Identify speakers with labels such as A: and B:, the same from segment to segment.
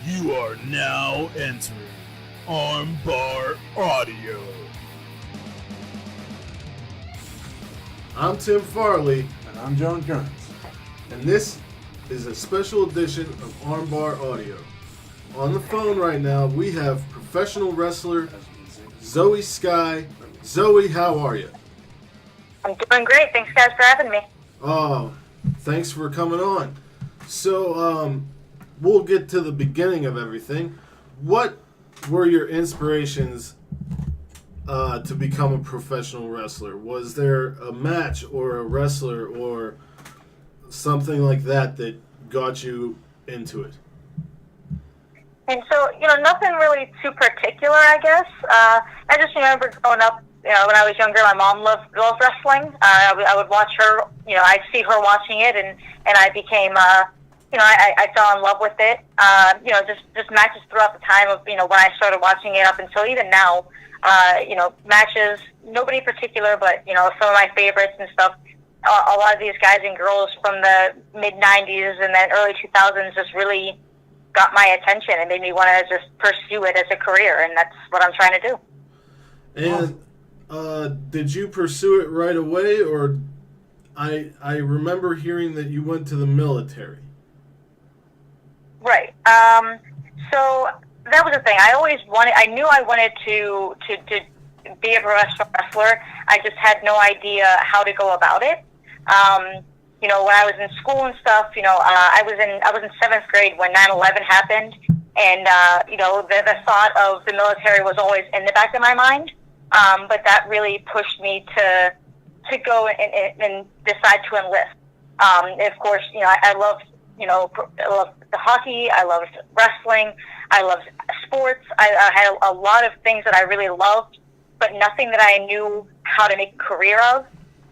A: You are now entering Armbar Audio.
B: I'm Tim Farley,
C: And I'm John Kearns.
B: and this is a special edition of Armbar Audio. On the phone right now, we have professional wrestler Zoey Skye. Zoey, how are you?
D: I'm doing great. Thanks, guys, for having me.
B: Oh, thanks for coming on. So, we'll get to the beginning of everything. What were your inspirations to become a professional wrestler? Was there a match or a wrestler or something like that that got you into it?
D: And so, nothing really too particular, I guess. I just remember growing up, when I was younger, my mom loved wrestling. I would watch her, I'd see her watching it, and I became, I fell in love with it. Just matches throughout the time of, when I started watching it up until even now. Matches, nobody particular, but, some of my favorites and stuff. A lot of these guys and girls from the mid-'90s and then early 2000s just really got my attention and made me want to just pursue it as a career, and that's what I'm trying to do.
B: And did you pursue it right away, or I remember hearing that you went to the military?
D: Right. So that was the thing. I knew I wanted to be a professional wrestler. I just had no idea how to go about it. When I was in school and stuff, I was in 7th grade when 9/11 happened, and the thought of the military was always in the back of my mind. But that really pushed me to go and decide to enlist. Of course, I loved the hockey. I loved wrestling. I loved sports. I had a lot of things that I really loved, but nothing that I knew how to make a career of.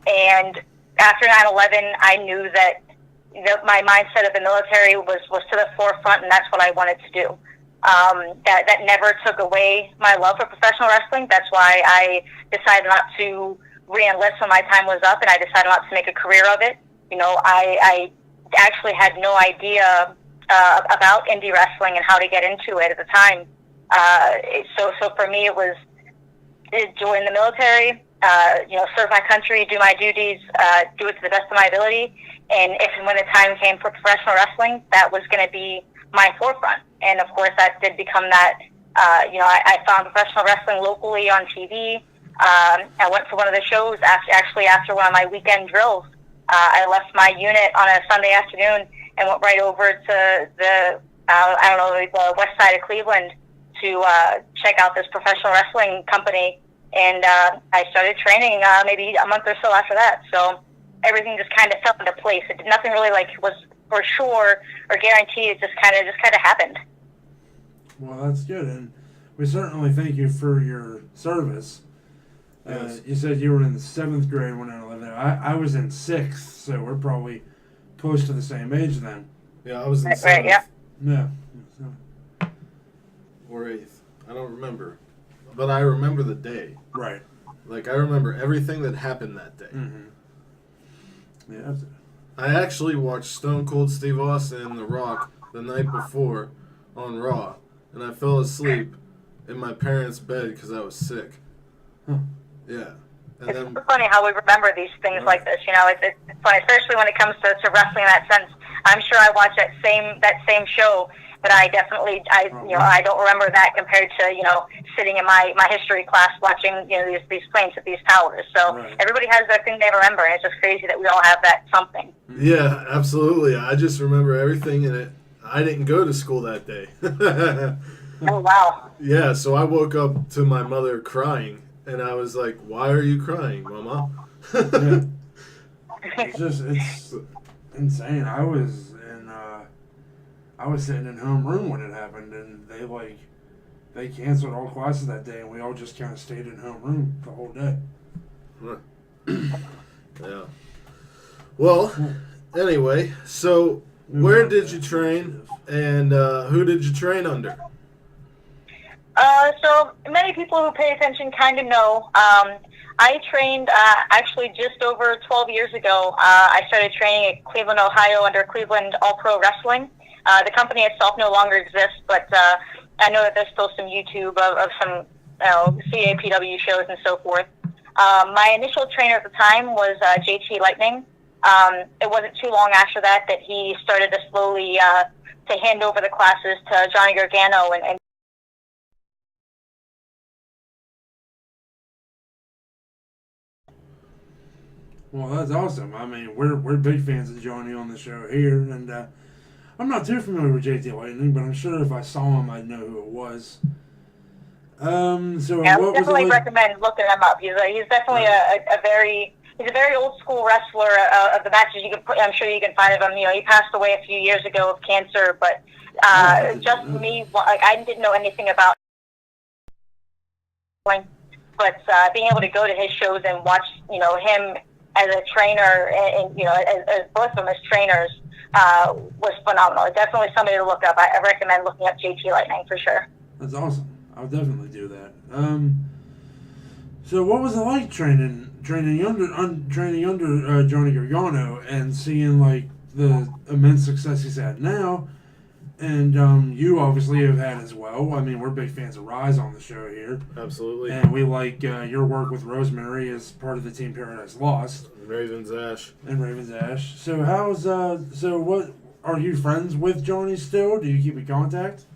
D: And after 9/11, I knew that my mindset of the military was to the forefront, and that's what I wanted to do. That never took away my love for professional wrestling. That's why I decided not to re-enlist when my time was up, and I decided not to make a career of it. I actually had no idea about indie wrestling and how to get into it at the time. So for me, it was join the military, serve my country, do my duties, do it to the best of my ability. And if and when the time came for professional wrestling, that was going to be my forefront. And of course, that did become that. I found professional wrestling locally on TV. I went to one of the shows after one of my weekend drills. I left my unit on a Sunday afternoon and went right over to the west side of Cleveland to check out this professional wrestling company. And I started training maybe a month or so after that. So everything just kind of fell into place. Nothing really was for sure or guaranteed. It just kind of happened.
C: Well, that's good, and we certainly thank you for your service.
B: Yes.
C: You said you were in the 7th grade when I lived there. I was in 6th, so we're probably close to the same age then.
B: Yeah, I was in 7th.
D: Right, yeah.
C: Yeah.
B: Or 8th. I don't remember. But I remember the day.
C: Right.
B: I remember everything that happened that day.
C: Mm-hmm. Yeah.
B: I actually watched Stone Cold Steve Austin and The Rock the night before on Raw, and I fell asleep in my parents' bed because I was sick.
C: Huh.
B: Yeah. And
D: It's
B: then,
D: funny how we remember these things like this. It's funny, especially when it comes to wrestling in that sense. I'm sure I watched that same show, but I definitely I don't remember that compared to sitting in my history class watching these planes at these towers. So
C: Right.
D: Everybody has their thing they remember, and it's just crazy that we all have that something.
B: yeah, absolutely. I just remember everything in it. I didn't go to school that day.
D: Oh wow!
B: Yeah, so I woke up to my mother crying, and I was like, "Why are you crying, Mama?"
C: Yeah. It's insane. I was sitting in homeroom when it happened, and they canceled all classes that day, and we all just kind of stayed in homeroom the whole day.
B: Yeah. Well, anyway, so where did you train, and who did you train under?
D: So many people who pay attention kind of know. I trained actually just over 12 years ago. I started training at Cleveland, Ohio under Cleveland All Pro Wrestling. The company itself no longer exists, but I know that there's still some YouTube of some CAPW shows and so forth. My initial trainer at the time was JT Lightning. It wasn't too long after that he started to slowly to hand over the classes to Johnny Gargano and
C: Well, that's awesome. I mean, we're big fans of Johnny on the show here, and I'm not too familiar with JT Lightning, but I'm sure if I saw him, I'd know who it was. So
D: yeah,
C: what
D: I
C: was
D: definitely recommend looking him up. He's definitely he's a very old school wrestler of the matches you can put. I'm sure you can find of him. He passed away a few years ago of cancer, but just me, like I didn't know anything about him, but being able to go to his shows and watch him as a trainer and as both of them as trainers was phenomenal. Definitely somebody to look up. I recommend looking up JT Lightning for sure.
C: That's awesome. I'll definitely do that. So what was it like training under Johnny Gargano and seeing like the immense success he's had now, and you obviously have had as well. I mean, we're big fans of Rise on the show here.
B: Absolutely.
C: And we like your work with Rosemary as part of the Team Paradise Lost.
B: Raven's Ash.
C: So what are you friends with Johnny still? Do you keep in contact?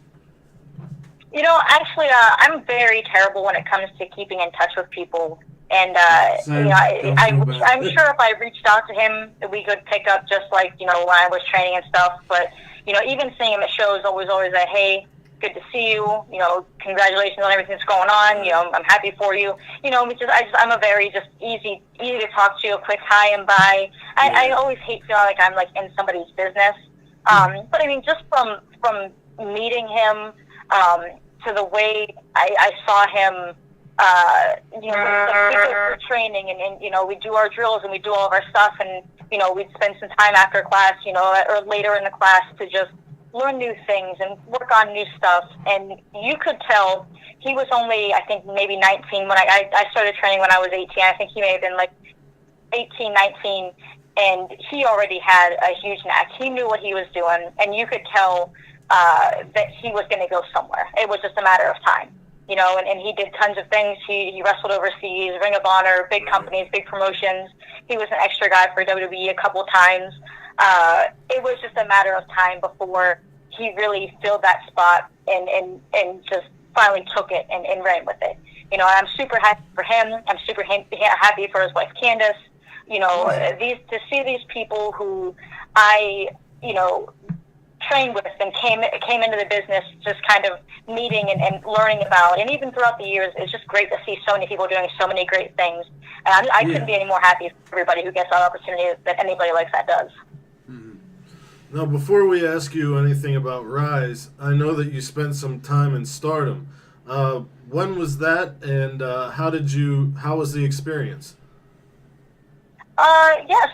D: Actually, I'm very terrible when it comes to keeping in touch with people. And, I'm sure if I reached out to him, we could pick up just like, when I was training and stuff. But, even seeing him at shows always a, hey, good to see you. Congratulations on everything that's going on. I'm happy for you. I'm a very just easy to talk to, a quick hi and bye. I always hate feeling like I'm like in somebody's business. But I mean, just from meeting him, to the way I saw him, we go for training and we do our drills and we do all of our stuff and, we'd spend some time after class, or later in the class to just learn new things and work on new stuff. And you could tell he was only, I think, maybe 19 when I started training when I was 18. I think he may have been like 18, 19, and he already had a huge knack. He knew what he was doing, and you could tell that he was going to go somewhere. It was just a matter of time, and he did tons of things. He wrestled overseas, Ring of Honor, big companies, big promotions. He was an extra guy for WWE a couple times. It was just a matter of time before he really filled that spot and just finally took it and ran with it. I'm super happy for him. I'm super happy for his wife, Candace. To see these people who I, trained with and came into the business just kind of meeting and learning about, and even throughout the years, it's just great to see so many people doing so many great things. And I couldn't be any more happy for everybody who gets that opportunity that anybody like that does.
B: Mm-hmm. Now, before we ask you anything about Rise, I know that you spent some time in Stardom. When was that, and how was the experience?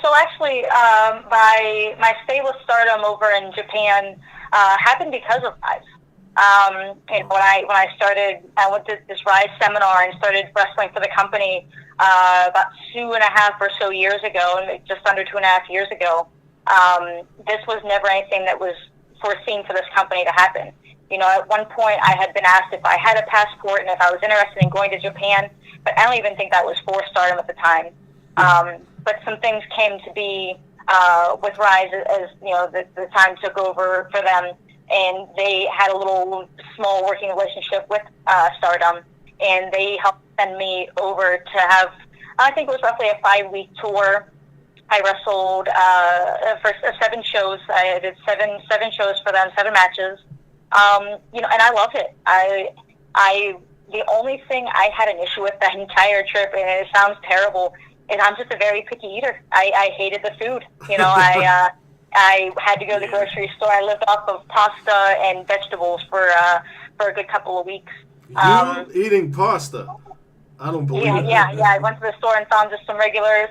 D: So actually, my stay with Stardom over in Japan happened because of Rise. And when I started, I went to this Rise seminar and started wrestling for the company about 2.5 or so years ago, and just under 2.5 years ago. This was never anything that was foreseen for this company to happen. At one point I had been asked if I had a passport and if I was interested in going to Japan, but I don't even think that was for Stardom at the time. But some things came to be with Rise as the time took over for them, and they had a little small working relationship with Stardom, and they helped send me over to have, I think it was roughly a 5-week tour. I wrestled for 7 shows. I did seven shows for them, 7 matches. And I loved it. The only thing I had an issue with that entire trip, and it sounds terrible, is I'm just a very picky eater. I hated the food. I had to go to the grocery store. I lived off of pasta and vegetables for a good couple of weeks.
B: Eating pasta? I don't believe it.
D: Yeah. I went to the store and found just some regular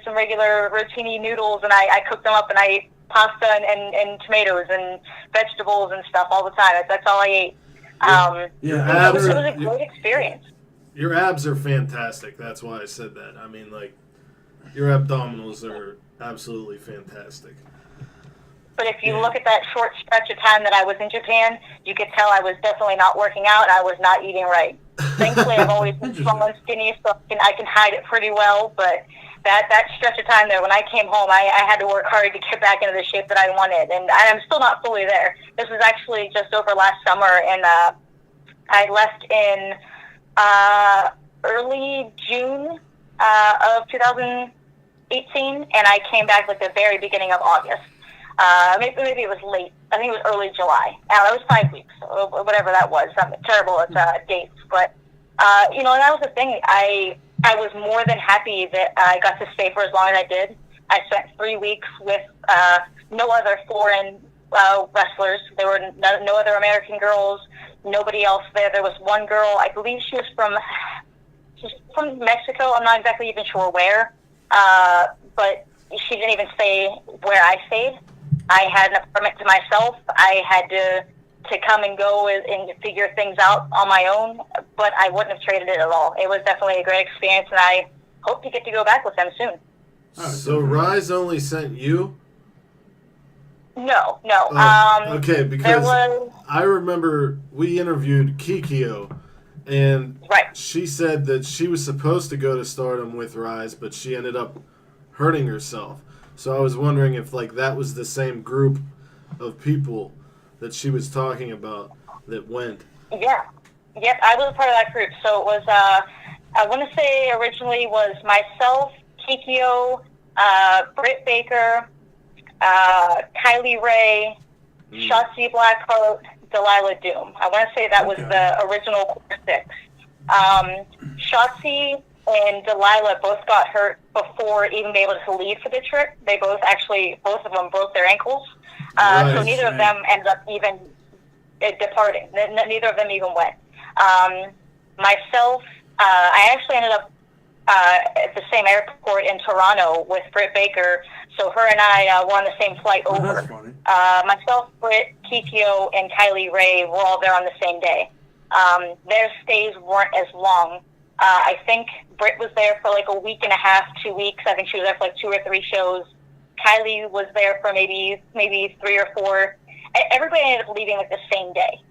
D: rotini noodles, and I cooked them up, and I ate pasta and tomatoes and vegetables and stuff all the time. That's all I ate. It was a great experience.
B: Your abs are fantastic. That's why I said that. I mean, like, your abdominals are absolutely fantastic.
D: But if you look at that short stretch of time that I was in Japan, you could tell I was definitely not working out. I was not eating right. Thankfully, I've always been small and skinny, so I can hide it pretty well. But that stretch of time there, when I came home, I had to work hard to get back into the shape that I wanted. And I'm still not fully there. This was actually just over last summer, and I left in early June of 2018, and I came back like the very beginning of August. Maybe it was late. I think it was early July. It was 5 weeks, or whatever that was. I'm terrible at dates, but and that was the thing. I was more than happy that I got to stay for as long as I did. I spent 3 weeks with no other foreign wrestlers. There were no other American girls. Nobody else there. There was one girl. I believe she was from Mexico. I'm not exactly even sure where, but she didn't even say where I stayed. I had an apartment to myself. I had to come and go and figure things out on my own, but I wouldn't have traded it at all. It was definitely a great experience, and I hope to get to go back with them soon.
B: So Rise only sent you?
D: No.
B: Okay, because I remember we interviewed Kikyo, and she said that she was supposed to go to Stardom with Rise, but she ended up hurting herself. So I was wondering if that was the same group of people that she was talking about that went.
D: Yeah. Yep, I was a part of that group. So it was, I want to say originally was myself, Kikyo, Britt Baker, Kylie Ray, Shotzi Blackheart, Delilah Doom. I want to say that was the original core six. Shotzi and Delilah both got hurt before even being able to leave for the trip. They both of them broke their ankles. So neither of them ended up even departing. Neither of them even went. Myself, I actually ended up at the same airport in Toronto with Britt Baker. So her and I were on the same flight over.
C: Oh, that's funny.
D: Myself, Britt, Kikyo, and Kylie Ray were all there on the same day. Their stays weren't as long. I think Britt was there for like a week and a half, 2 weeks. I think she was there for like 2 or 3 shows. Kylie was there for maybe 3 or 4. Everybody ended up leaving like the same day.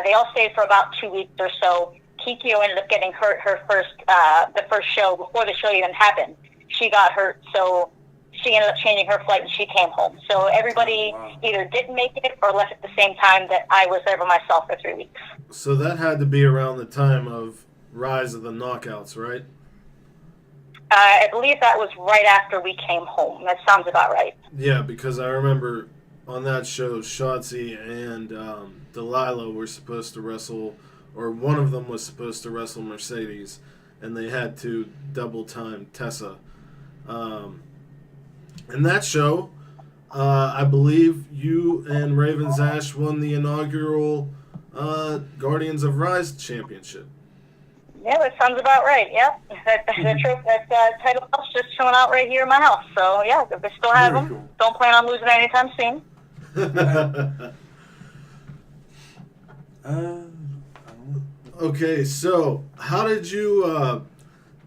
D: They all stayed for about 2 weeks or so. Kikyo ended up getting hurt the first show before the show even happened. She got hurt, so she ended up changing her flight and she came home. So everybody either didn't make it or left at the same time that I was there by myself for 3 weeks.
B: So that had to be around the time of Rise of the Knockouts, right?
D: I believe that was right after we came home. That sounds about right.
B: Yeah, because I remember on that show, Shotzi and Delilah were supposed to wrestle, or one of them was supposed to wrestle Mercedes, and they had to double time Tessa. In that show, I believe you and Raven's Ash won the inaugural Guardians of Rise championship.
D: Yeah, that sounds about right. Yeah, that title belt's just chilling out right here in my house. So yeah, if they still have them,
C: cool.
D: Don't plan on losing it anytime soon.
B: Okay, so how did you?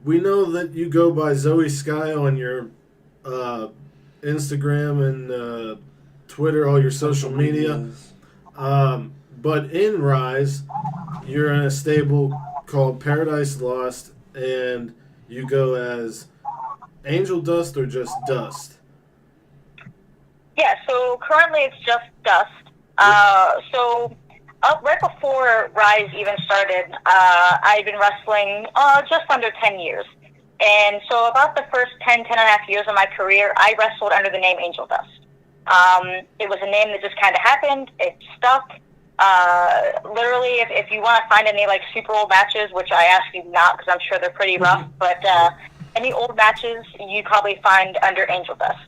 B: We know that you go by Zoey Skye on your Instagram and Twitter, all your social media. But in Rise, you're in a stable called Paradise Lost, and you go as Angel Dust or just Dust?
D: Yeah, so currently it's just Dust. So right before Rise even started, I've been wrestling just under 10 years. And so about the first 10 and a half years of my career, I wrestled under the name Angel Dust. It was a name that just kind of happened. It stuck. Literally, if you want to find any like super old matches, which I ask you not because I'm sure they're pretty rough, but any old matches you probably find under Angel Dust.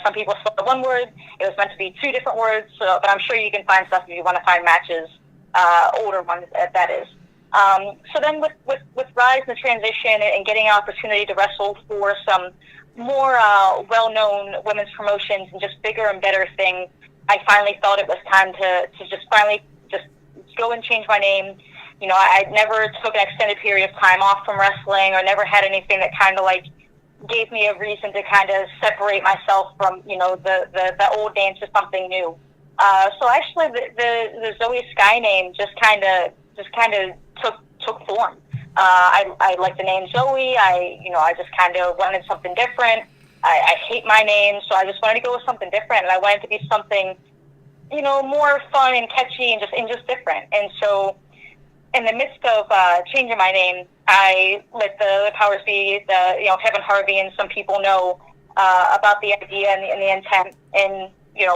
D: Some people spell the one word. It was meant to be 2 different words, but I'm sure you can find stuff if you want to find matches, older ones, that is. So then with Rise and the transition and getting an opportunity to wrestle for some more well-known women's promotions and just bigger and better things, I finally thought it was time to just finally just go and change my name. I never took an extended period of time off from wrestling or never had anything that kind of like gave me a reason to kind of separate myself from, the old names to something new. So actually, the Zoey Skye name just kind of took form. I like the name Zoe. I just kind of wanted something different. I hate my name, so I just wanted to go with something different, and I wanted to be something, more fun and catchy and just different. And so, in the midst of changing my name, I let the powers be, Kevin Harvey and some people know about the idea and the intent. And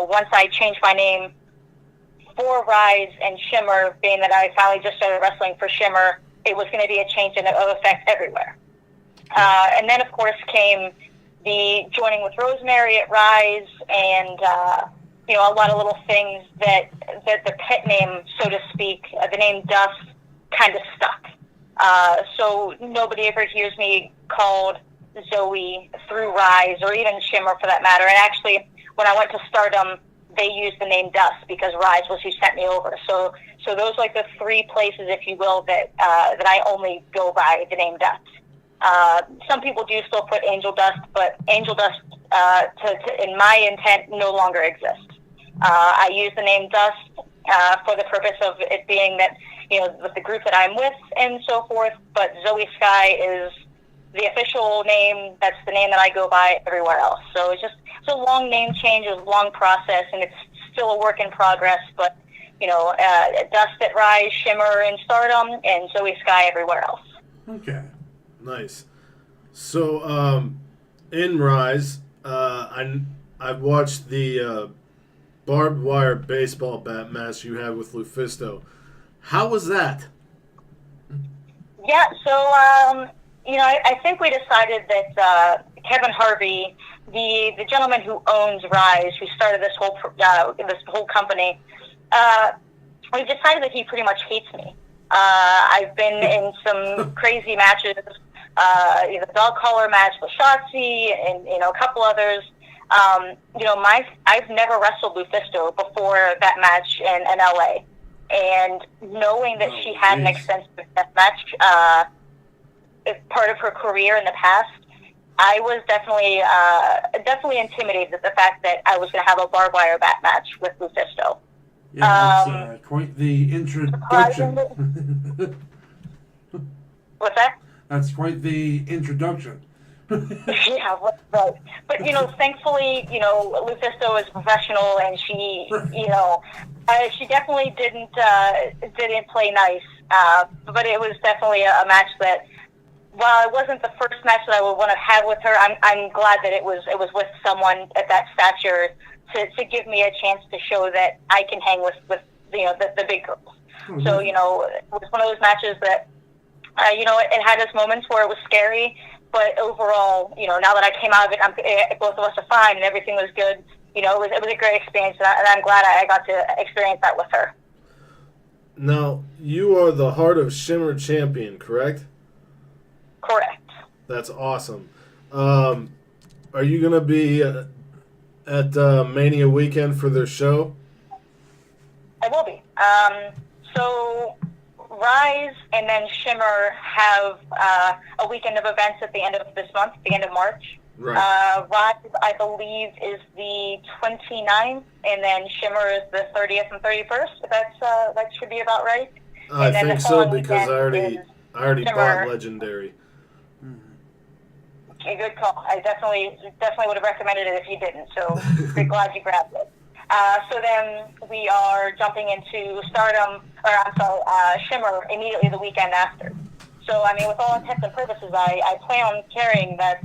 D: once I changed my name for Rise and Shimmer, being that I finally just started wrestling for Shimmer, it was going to be a change of effect everywhere. And then, of course, came the joining with Rosemary at Rise, and a lot of little things that the pet name, so to speak, the name Dust, kind of stuck. So nobody ever hears me called Zoe through Rise, or even Shimmer for that matter. And actually, when I went to Stardom, they used the name Dust because Rise was who sent me over. So those are like the three places, if you will, that I only go by the name Dust. Some people do still put Angel Dust, but Angel Dust, in my intent, no longer exists. I use the name Dust for the purpose of it being that, with the group that I'm with and so forth, but Zoey Skye is the official name. That's the name that I go by everywhere else. So it's a long name change, it's a long process, and it's still a work in progress, but, Dust at Rise, Shimmer and Stardom, and Zoey Skye everywhere else.
C: Okay.
B: Nice. So, in Rise, I've watched the barbed wire baseball bat match you had with Lufisto. How was that?
D: Yeah, so, I think we decided that Kevin Harvey, the gentleman who owns Rise, who started this whole company, we decided that he pretty much hates me. I've been in some crazy matches, the dog collar match with Shotzi and, a couple others. I've never wrestled Lufisto before that match in LA. And knowing that she had an extensive death match as part of her career in the past, I was definitely intimidated at the fact that I was going to have a barbed wire bat match with Lufisto.
C: Yeah, that's quite the introduction.
D: What's that?
C: That's quite the introduction.
D: Yeah, right. But, thankfully, Lufisto is professional, and she, she definitely didn't play nice. But it was definitely a match that, while it wasn't the first match that I would want to have with her, I'm glad that it was with someone at that stature to give me a chance to show that I can hang with the big girls. Mm-hmm. So, it was one of those matches that, it had its moments where it was scary. But overall, now that I came out of it, both of us are fine and everything was good. It was a great experience, and I'm glad I got to experience that with her.
B: Now, you are the Heart of Shimmer champion, correct?
D: Correct.
B: That's awesome. Are you going to be at Mania weekend for their show?
D: I will be. So Rise and then Shimmer have a weekend of events at the end of this month, the end of March. Right. Rise, I believe, is the 29th, and then Shimmer is the 30th and 31st. That should be about right.
B: I think so, because I already bought Legendary.
D: A good call. I definitely would have recommended it if you didn't. So we're glad you grabbed it. So then we are jumping into Shimmer immediately the weekend after. So with all intents and purposes, I plan on carrying that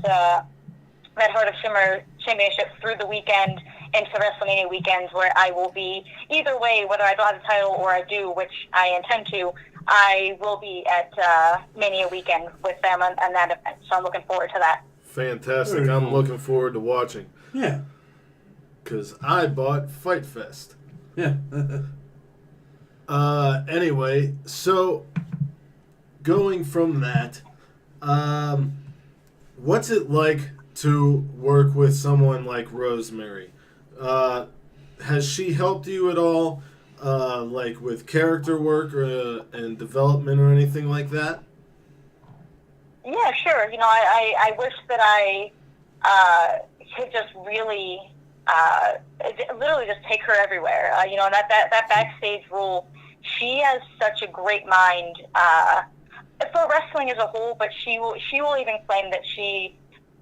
D: Heart of Shimmer championship through the weekend into WrestleMania weekends, where I will be either way, whether I don't have the title or I do, which I intend to. I will be at Mania weekend with them on that event. So I'm looking forward to that.
B: Fantastic. I'm looking forward to watching.
C: Yeah.
B: Because I bought Fight Fest.
C: Yeah.
B: Anyway, so going from that, what's it like to work with someone like Rosemary? Has she helped you at all, like with character work and development or anything like that?
D: Yeah, sure. I wish that I could just really, literally just take her everywhere. That backstage rule, she has such a great mind for wrestling as a whole, but she will even claim that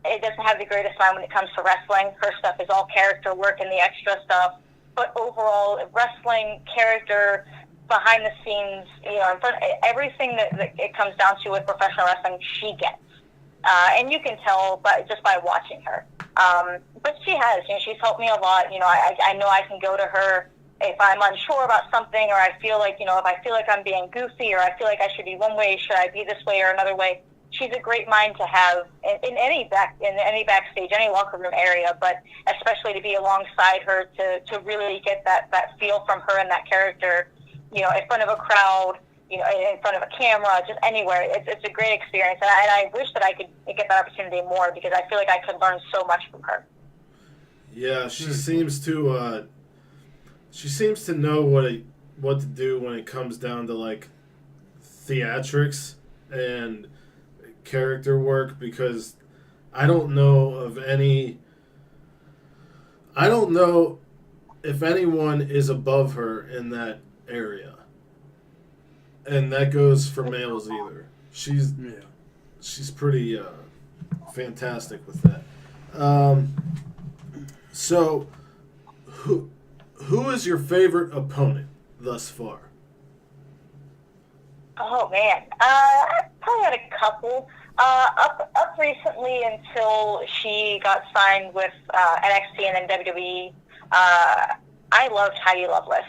D: it doesn't have the greatest mind when it comes to wrestling. Her stuff is all character work and the extra stuff. But overall, wrestling, character, behind the scenes, in front, everything that it comes down to with professional wrestling, she gets. And you can tell just by watching her. But she has, she's helped me a lot. I know I can go to her if I'm unsure about something, or I feel like, if I feel like I'm being goofy, or I feel like I should be one way, should I be this way or another way? She's a great mind to have in any backstage, any locker room area, but especially to be alongside her to really get that feel from her and that character, in front of a crowd, in front of a camera, just anywhere. It's a great experience, and I wish that I could get that opportunity more, because I feel like I could learn so much from her.
B: Yeah, she seems to know what to do when it comes down to like theatrics and character work, because I don't know if anyone is above her in that area, and that goes for males either. She's pretty fantastic with that. So who is your favorite opponent thus far?
D: Oh man, I probably had a couple. Up recently until she got signed with NXT and then WWE. I loved Heidi Lovelace,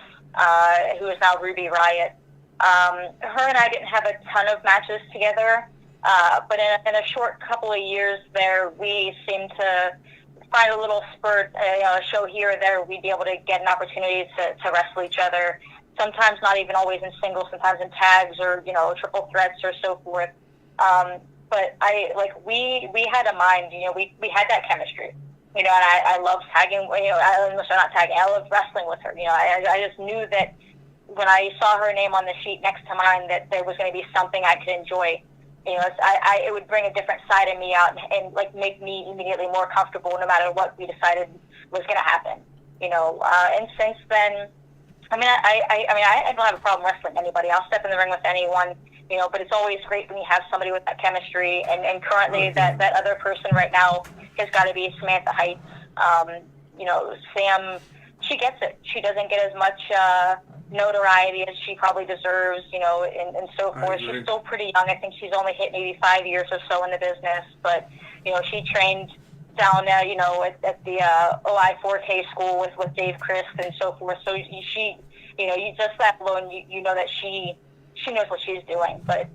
D: who is now Ruby Riott. Her and I didn't have a ton of matches together, but in a short couple of years there, we seemed to find a little spurt, a show here or there. We'd be able to get an opportunity to wrestle each other. Sometimes not even always in singles, sometimes in tags or triple threats or so forth. But we had a mind. We had that chemistry. And I loved tagging. Not tagging. I loved wrestling with her. I just knew that when I saw her name on the sheet next to mine, that there was going to be something I could enjoy. It would bring a different side of me out and make me immediately more comfortable, no matter what we decided was going to happen. And since then, I don't have a problem wrestling anybody. I'll step in the ring with anyone. But it's always great when you have somebody with that chemistry. And currently, that other person right now has got to be Samantha Heights. Sam, she gets it. She doesn't get as much notoriety as she probably deserves, and so forth. She's still pretty young. I think she's only hit maybe 5 years or so in the business. But, she trained down at the OI Forte school with Dave Christ and so forth. So she, you just that alone, you know that she knows what she's doing. But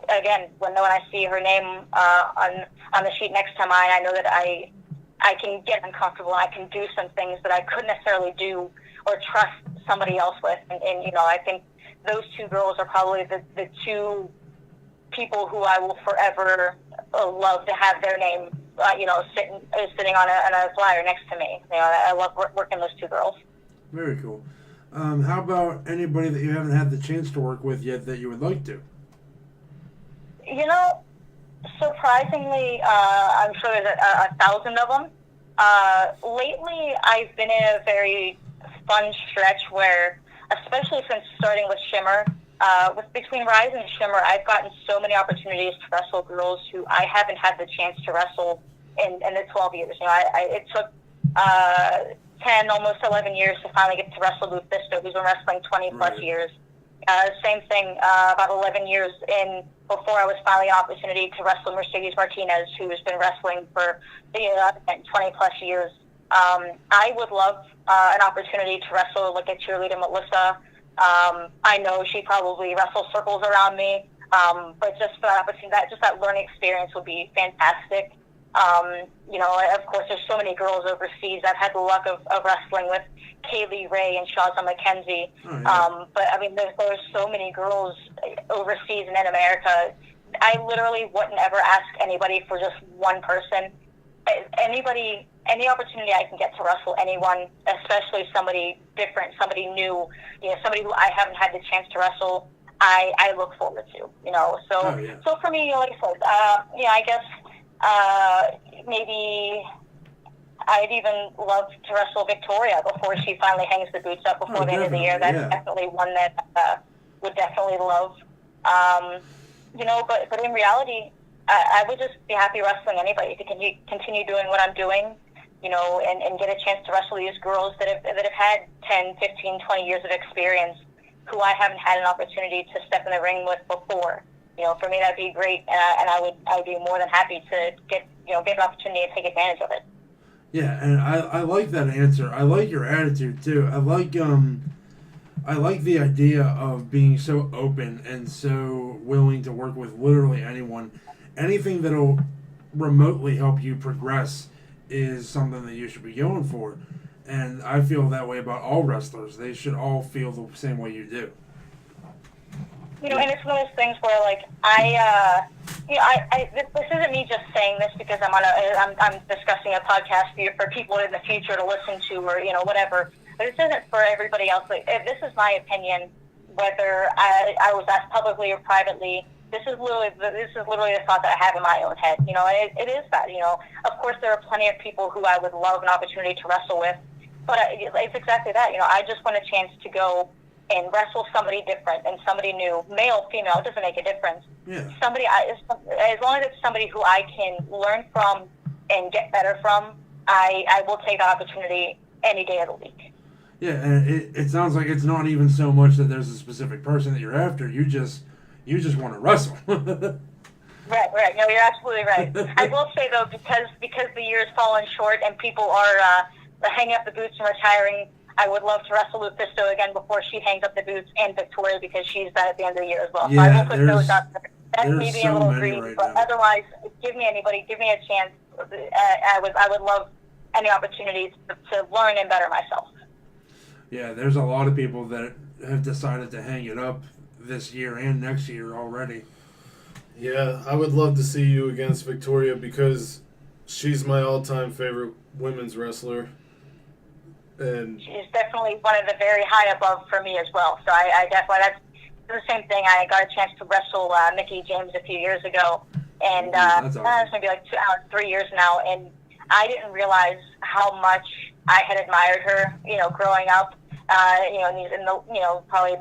D: again, when I see her name on the sheet next to mine, I know that I can get uncomfortable and I can do some things that I couldn't necessarily do or trust somebody else with. And I think those two girls are probably the two people who I will forever love to have their name, sitting on a flyer next to me. I love working those two girls.
C: Very cool. How about anybody that you haven't had the chance to work with yet that you would like to?
D: Surprisingly, I'm sure there's 1,000 of them. Lately, I've been in a very fun stretch where, especially since starting with Shimmer, between Rise and Shimmer, I've gotten so many opportunities to wrestle girls who I haven't had the chance to wrestle in the 12 years. It took 10, almost 11 years to finally get to wrestle Lou Fisto, who's been wrestling 20 plus years. Same thing, about 11 years in before I was finally an opportunity to wrestle Mercedes Martinez, who has been wrestling for 20 plus years. I would love an opportunity to wrestle like a cheerleader Melissa. I know she probably wrestles circles around me, but just for that opportunity, that learning experience would be fantastic. Of course, there's so many girls overseas. I've had the luck of wrestling with Kaylee Ray and Shawza McKenzie. But there's so many girls overseas and in America. I literally wouldn't ever ask anybody for just one person. Any opportunity I can get to wrestle anyone, especially somebody different, somebody new, somebody who I haven't had the chance to wrestle, I look forward to, So,
C: Oh, yeah.
D: so for me, like I said, I guess maybe I'd even love to wrestle Victoria before she finally hangs the boots up before the end of the year. That's definitely one that would definitely love. But in reality, I would just be happy wrestling anybody to continue doing what I'm doing, and get a chance to wrestle these girls that have had 10, 15, 20 years of experience who I haven't had an opportunity to step in the ring with before. For me, that'd be great, and I would be more than happy to get an opportunity and take advantage of it.
C: Yeah, and I like that answer. I like your attitude too. I like the idea of being so open and so willing to work with literally anyone. Anything that'll remotely help you progress is something that you should be going for. And I feel that way about all wrestlers. They should all feel the same way you do.
D: And it's one of those things where, like, this isn't me just saying this because I'm discussing a podcast for people in the future to listen to, or whatever. But this isn't for everybody else. Like, if this is my opinion, whether I was asked publicly or privately. This is literally the thought that I have in my own head. And it is that. Of course, there are plenty of people who I would love an opportunity to wrestle with, but it's exactly that. I just want a chance to go and wrestle somebody different and somebody new, male, female, it doesn't make a difference.
C: Yeah.
D: As long as it's somebody who I can learn from and get better from, I will take that opportunity any day of the week.
C: Yeah, and it sounds like it's not even so much that there's a specific person that you're after. You just want to wrestle.
D: Right. No, you're absolutely right. I will say, though, because the year's fallen short and people are hanging up the boots and retiring, I would love to wrestle Lufisto again before she hangs up the boots, and Victoria because she's done at the end of the year as well.
C: Yeah,
D: so I will put those up there. That's me being
C: so
D: a little
C: many
D: greedy,
C: right
D: but
C: now.
D: otherwise, give me a chance. I would love any opportunities to learn and better myself.
C: Yeah, there's a lot of people that have decided to hang it up this year and next year already.
B: Yeah, I would love to see you against Victoria because she's my all-time favorite women's wrestler. And
D: she's definitely one of the very high above for me as well. So I definitely, that's the same thing. I got a chance to wrestle Mickie James a few years ago, and
C: that's awesome.
D: it's maybe like 3 years now, and I didn't realize how much I had admired her, growing up, in the probably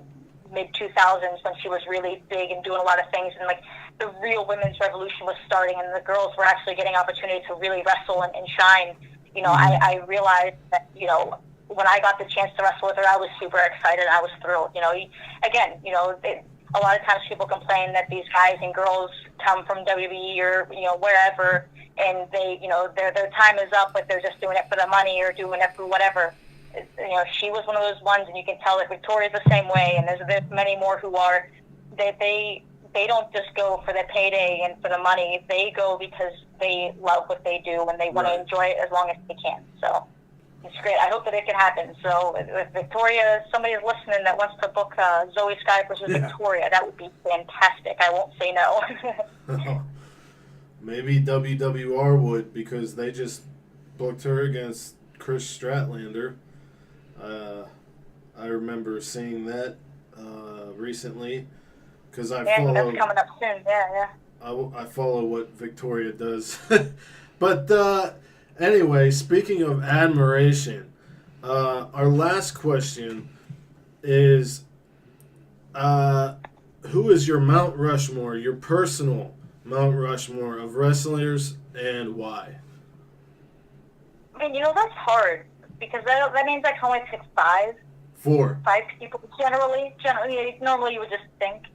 D: mid-2000s when she was really big and doing a lot of things, and like the real women's revolution was starting, and the girls were actually getting opportunity to really wrestle and shine. I realized that, when I got the chance to wrestle with her, I was super excited. I was thrilled. A lot of times people complain that these guys and girls come from WWE or, wherever, and they, their time is up, but they're just doing it for the money or doing it for whatever. She was one of those ones, and you can tell that Victoria's the same way, and there's many more who are, they don't just go for the payday and for the money. They go because they love what they do and they want to enjoy it as long as they can. So it's great. I hope that it can happen. So if Victoria, somebody is listening that wants to book Zoey Skye versus Victoria, that would be fantastic. I won't say no.
B: Maybe WWR would, because they just booked her against Chris Stratlander. I remember seeing that recently. Because I follow,
D: that's coming up soon. Yeah.
B: I follow what Victoria does. But anyway, speaking of admiration, our last question is, who is your Mount Rushmore, your personal Mount Rushmore of wrestlers, and why?
D: I mean, that's hard, because that means I can only pick five.
B: 4.
D: 5 people generally. Normally you would just think.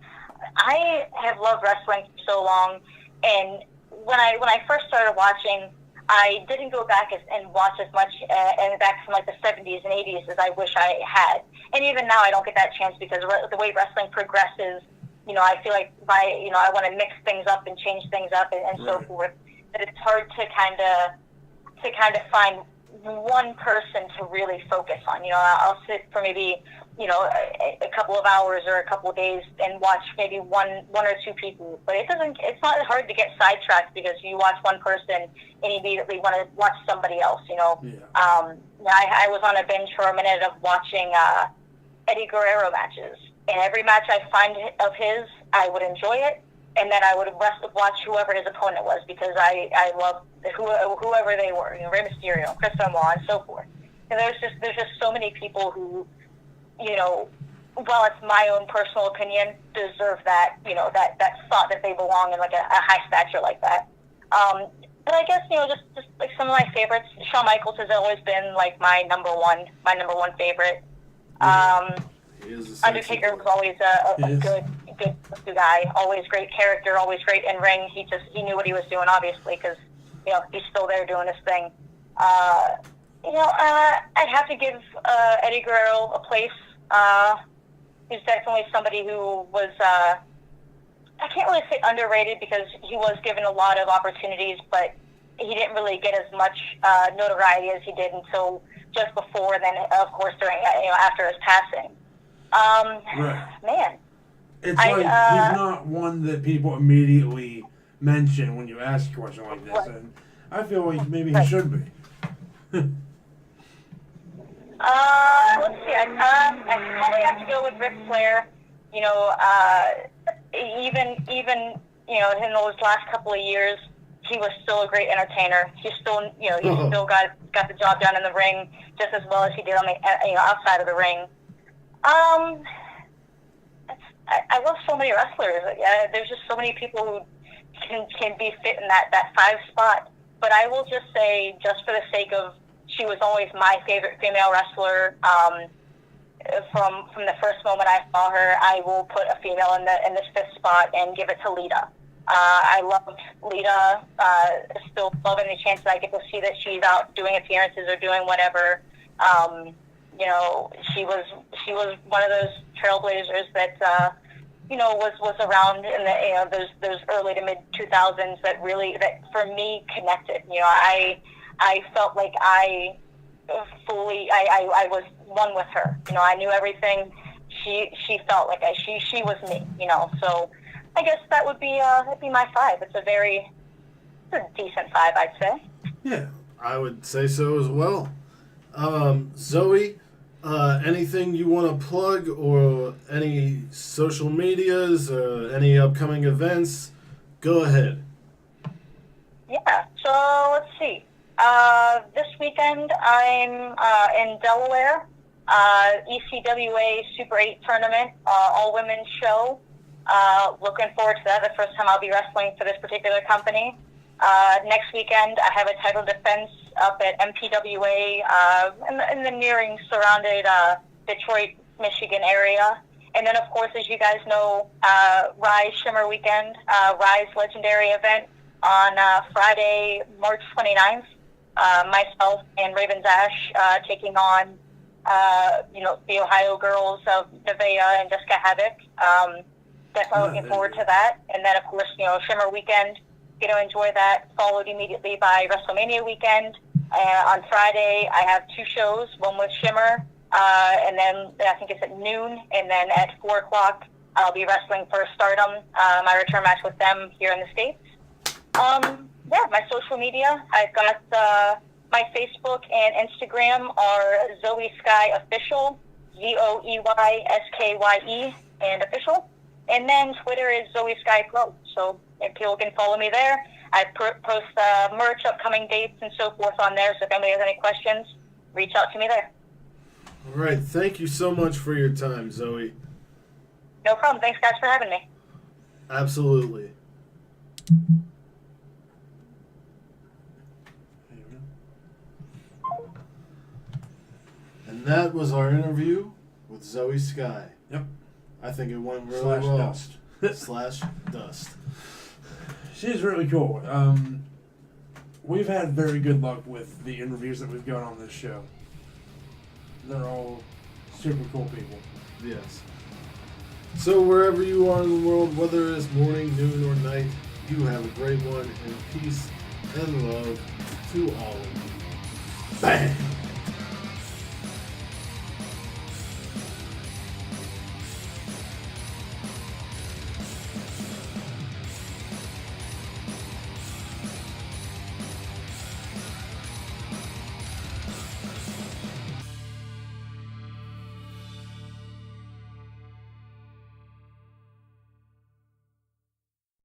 D: I have loved wrestling for so long, and when I first started watching, I didn't go back and watch as much and back from like the 70s and 80s as I wish I had. And even now I don't get that chance because the way wrestling progresses, I feel like I want to mix things up and change things up and so forth. That it's hard to kind of find one person to really focus on. I'll sit for maybe a couple of hours or a couple of days and watch maybe one or two people. But it's not hard to get sidetracked because you watch one person and immediately want to watch somebody else. I was on a binge for a minute of watching Eddie Guerrero matches, and every match I find of his, I would enjoy it, and then I would watch whoever his opponent was, because I love whoever they were, you know, Rey Mysterio, Chris Benoit, and so forth. And there's just so many people who, you know, while it's my own personal opinion, deserve that, you know, that thought that they belong in like a high stature like that. But I guess, you know, just like some of my favorites, Shawn Michaels has always been like my number one favorite. Undertaker was always a good guy, always great character, always great in ring. He knew what he was doing, obviously, because, you know, he's still there doing his thing. You know, I'd have to give Eddie Guerrero a place. He's definitely somebody who was, I can't really say underrated, because he was given a lot of opportunities, but he didn't really get as much notoriety as he did until just before, and then, of course, during, you know, after his passing.
C: Right.
D: Man.
C: It's like he's not one that people immediately mention when you ask a question like this, and I feel like maybe he should be.
D: Let's see. I probably have to go with Ric Flair. You know, even you know, in those last couple of years, he was still a great entertainer. He still, you know, he still got the job done in the ring just as well as he did on the, you know, outside of the ring. I love so many wrestlers. There's just so many people who can be fit in that 5 spot. But I will just say, just for the sake of, she was always my favorite female wrestler. From the first moment I saw her, I will put a female in this 5th spot and give it to Lita. I loved Lita. Still love any chance that I get to see that she's out doing appearances or doing whatever. You know, she was one of those trailblazers that you know, was around in the, you know, those early to mid 2000s that for me connected. You know, I felt like I was one with her. You know, I knew everything. She felt like she was me. You know, so I guess that would be that'd be my 5. It's a decent 5, I'd say.
B: Yeah, I would say so as well. Zoe, anything you want to plug, or any social medias, any upcoming events? Go ahead.
D: Yeah, so let's see. This weekend I'm in Delaware, ECWA Super 8 tournament, all-women's show. Looking forward to that. The first time I'll be wrestling for this particular company. Next weekend I have a title defense up at MPWA in the nearing surrounded Detroit, Michigan area. And then, of course, as you guys know, Rise Shimmer Weekend, Rise Legendary event on Friday, March 29th. Myself and Raven's Ash taking on, you know, the Ohio girls of Nevaeh and Jessica Havoc. Definitely looking forward to that. And then, of course, you know, Shimmer Weekend, get to enjoy that, followed immediately by WrestleMania Weekend. On Friday, I have 2 shows, one with Shimmer, and then I think it's at noon, and then at 4 o'clock, I'll be wrestling for Stardom, my return match with them here in the States. Yeah, my social media, I've got my Facebook and Instagram are Zoey Skye Official, ZoeySkye and Official. And then Twitter is Zoey Skye Pro. So if people can follow me there, I post merch, upcoming dates, and so forth on there. So if anybody has any questions, reach out to me there.
B: All right. Thank you so much for your time, Zoe.
D: No problem. Thanks, guys, for having me.
B: Absolutely. And that was our interview with Zoey Skye.
C: Yep.
B: I think it went really well.
C: Dust.
B: Dust.
C: She's really cool. We've had very good luck with the interviews that we've got on this show. They're all super cool people.
B: Yes. So wherever you are in the world, whether it's morning, noon, or night, you have a great one, and peace and love to all of you. Bang!